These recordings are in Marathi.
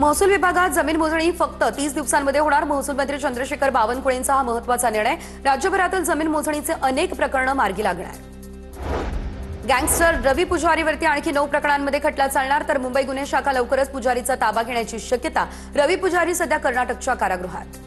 महसूल विभागात जमीन मोजणी फक्त 30 दिवसांमध्ये होणार। महसूल मंत्री चंद्रशेखर बावनकुळेंचा हा महत्त्वाचा निर्णय। राज्यभरातील जमीन मोजणीचे अनेक प्रकरणे मार्गी लागणार। गँगस्टर रवी पुजारीवरती आणखी 9 प्रकरणांमध्ये खटला चालणार, तर मुंबई गुन्हे शाखा लवकरच पुजारीचा ताबा घेण्याची शक्यता। रवी पुजारी सध्या कर्नाटकच्या कारागृहात।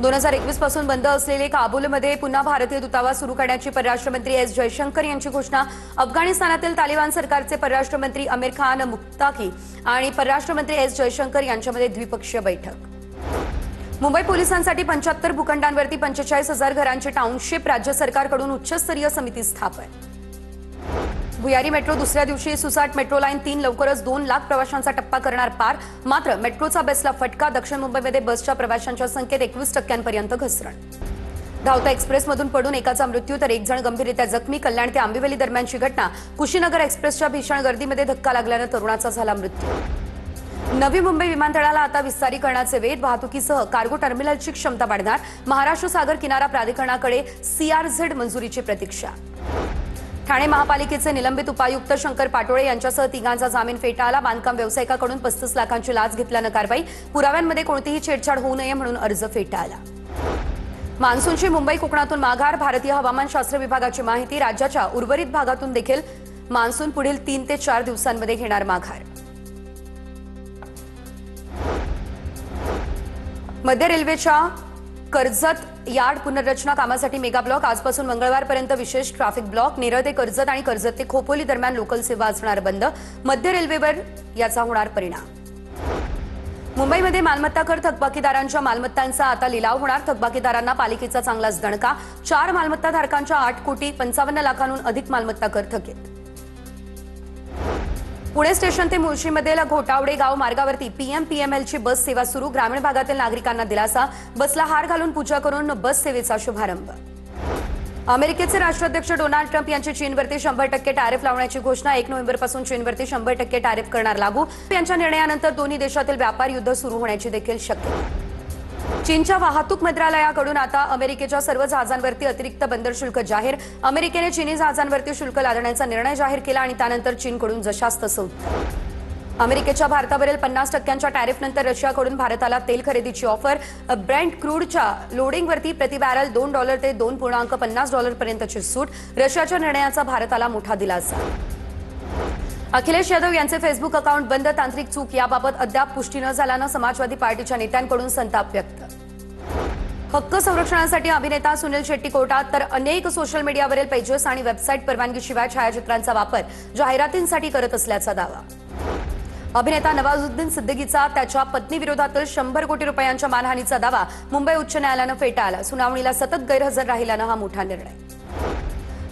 2021 पासून बंद असलेले काबूलमध्ये पुन्हा भारतीय दूतावास सुरू करण्याची परराष्ट्र मंत्री एस जयशंकर यांची घोषणा। अफगाणिस्तानातील तालिबान सरकारचे परराष्ट्र मंत्री आमिर खान मुक्ताकी आणि परराष्ट्र मंत्री एस जयशंकर यांच्यामध्ये द्विपक्षीय बैठक। मुंबई पोलिसांसाठी 75 भूखंडांवरती 45,000 घरांची टाउनशिप। राज्य सरकारकडून उच्चस्तरीय समिती स्थापन। भुयारी मेट्रो दुसऱ्या दिवशी सुसाट मेट्रो लाईन 3 लवकरच 2 लाख प्रवाशांचा टप्पा करणार पार। मात्र मेट्रोचा बसला फटका। दक्षिण मुंबईमध्ये बसच्या प्रवाशांच्या संख्येत 21% घसरण। धावता एक्सप्रेसमधून पडून एकाचा मृत्यू तर 1 जण गंभीररित्या जखमी। कल्याण ते आंबिवली दरम्यानची घटना। कुशीनगर एक्सप्रेसच्या भीषण गर्दीमध्ये धक्का लागल्याने तरुणाचा झाला मृत्यू। नवी मुंबई विमानतळाला आता विस्तारीकरणाचे वेध। वाहतुकीसह कार्गो टर्मिनलची क्षमता वाढणार। महाराष्ट्र सागर किनारा प्राधिकरणाकडे CRZ मंजुरीची प्रतीक्षा। ठाणे महापालिकेचे निलंबित उपायुक्त शंकर पाटोळे यांच्यासह 3 जामीन फेटाळला। बांधकाम व्यावसायिकाकडून 35 लाखांची लाच घेतल्यानं कारवाई। पुराव्यांमध्ये कोणतीही छेडछाड होऊ नये म्हणून अर्ज फेटाळला। मान्सूनची मुंबई कोकणातून माघार। भारतीय हवामानशास्त्र विभागाची माहिती। राज्याच्या उर्वरित भागातून देखील मान्सून पुढील 3 ते 4 दिवसांमध्ये घेणार माघार। मध्य रेल्वेच्या कर्जत यार्ड पुनर्रचना कामासाठी मेगा ब्लॉक। आजपासून मंगळवारपर्यंत विशेष ट्रॅफिक ब्लॉक। नेरळ ते कर्जत आणि कर्जत ते खोपोली दरम्यान लोकल सेवा असणार बंद। मध्य रेल्वेवर याचा होणार परिणाम। मुंबईमध्ये मालमत्ता कर थकबाकीदारांच्या मालमत्तांचा आता लिलाव होणार। थकबाकीदारांना पालिकेचा चांगलाच दणका। 4 मालमत्ताधारकांच्या 8,55,00,000 अधिक मालमत्ता कर थकीत। पुणे स्टेशन ते मुळशीमधील घोटावडे गाव मार्गावरती PMPMLची बस सेवा सुरू। ग्रामीण भागातील नागरिकांना दिलासा। बसला हार घालून पूजा करून बस सेवेचा शुभारंभ। अमेरिकेचे राष्ट्राध्यक्ष डोनाल्ड ट्रम्प यांची चीनवरती 100% टॅरिफ लावण्याची घोषणा। 1 नोव्हेंबरपासून चीनवरती 100% टॅरिफ करणार लागू। यांच्या निर्णयानंतर दोन्ही देशातील व्यापार युद्ध सुरू होण्याची देखील शक्यता। चीनच्या वाहतूक मंत्रालयाकडून आता अमेरिकेच्या सर्व जहाजांवरती अतिरिक्त बंदर शुल्क जाहीर। अमेरिकेने चीनी जहाजांवरती शुल्क लादण्याचा निर्णय जाहीर केला आणि त्यानंतर चीनकडून जशास तसं उत्तर। अमेरिकेच्या भारतावरील 50% टॅरिफनंतर रशियाकडून भारताला तेल खरेदीची ऑफर। ब्रेंट क्रूडच्या लोडिंगवरती प्रति बॅरल $2 ते $2.50 पर्यंतची सूट। रशियाच्या निर्णयाचा भारताला मोठा दिलासा। अखिलेश यादव यांचे फेसबुक अकाउंट बंद। तांत्रिक चूक याबाबत अद्याप पुष्टी न झाल्यानं समाजवादी पार्टीच्या नेत्यांकडून संताप व्यक्त। हक्क संरक्षणासाठी अभिनेता सुनील शेट्टी कोर्टात, तर अनेक सोशल मीडियावरील पेजेस आणि वेबसाईट परवानगीशिवाय छायाचित्रांचा वापर जाहिरातींसाठी करत असल्याचा दावा। अभिनेता नवाजुद्दीन सिद्दीकीचा त्याच्या पत्नीविरोधातील 100 कोटी रुपयांच्या मानहानीचा दावा मुंबई उच्च न्यायालयानं फेटाळला। सुनावणीला सतत गैरहजर राहिल्यानं हा मोठा निर्णय।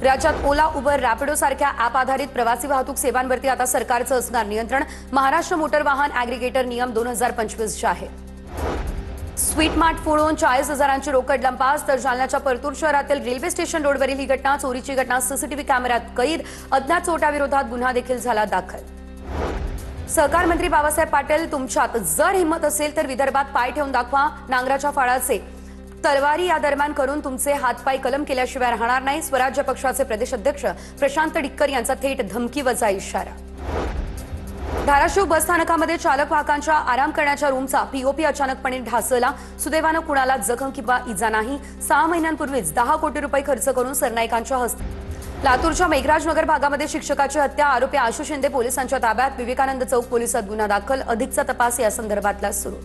राज्यात ओला, उबर, रॅपिडो सारख्या ॲप आधारित प्रवासी वाहतूक सेवांवरती आता सरकारचं असणार नियंत्रण। महाराष्ट्र मोटर वाहन ॲग्रिगेटर नियम 2025 जाहीर। स्वीट मार्ट फोडून 40,000ची रोकड लंपास, तर जालन्याच्या परतूर शहरातील रेल्वे स्टेशन रोडवरील ही घटना। चोरीची घटना CCTV कॅमेऱ्यात कैद। अज्ञात चोरट्याविरोधात गुन्हा देखील झाला दाखल। सहकार मंत्री बाबासाहेब पाटील, तुमच्यात जर हिंमत असेल तर विदर्भात पाय ठेवून दाखवा। नांगराच्या फाळाचे तलवारी या दरम्यान करून तुमचे हातपाय कलम केल्याशिवाय राहणार नाही। स्वराज्य पक्षाचे प्रदेश अध्यक्ष प्रशांत डिक्कर यांचा थेट धमकीवजा इशारा। धाराशिव बसस्थानकामध्ये चालक वाहकांच्या आराम करण्याच्या रूमचा POP अचानकपणे ढासळला। सुदैवानं कुणाला जखम किंवा इजा नाही। 6 महिन्यांपूर्वीच 10 कोटी रुपये खर्च करून सरनाईकांच्या हस्ते। लातूरच्या मेघराजनगर भागामध्ये शिक्षकाची हत्या। आरोपी आशु शिंदे पोलिसांच्या ताब्यात। विवेकानंद चौक पोलिसात गुन्हा दाखल। अधिकचा तपास या संदर्भातला सुरू।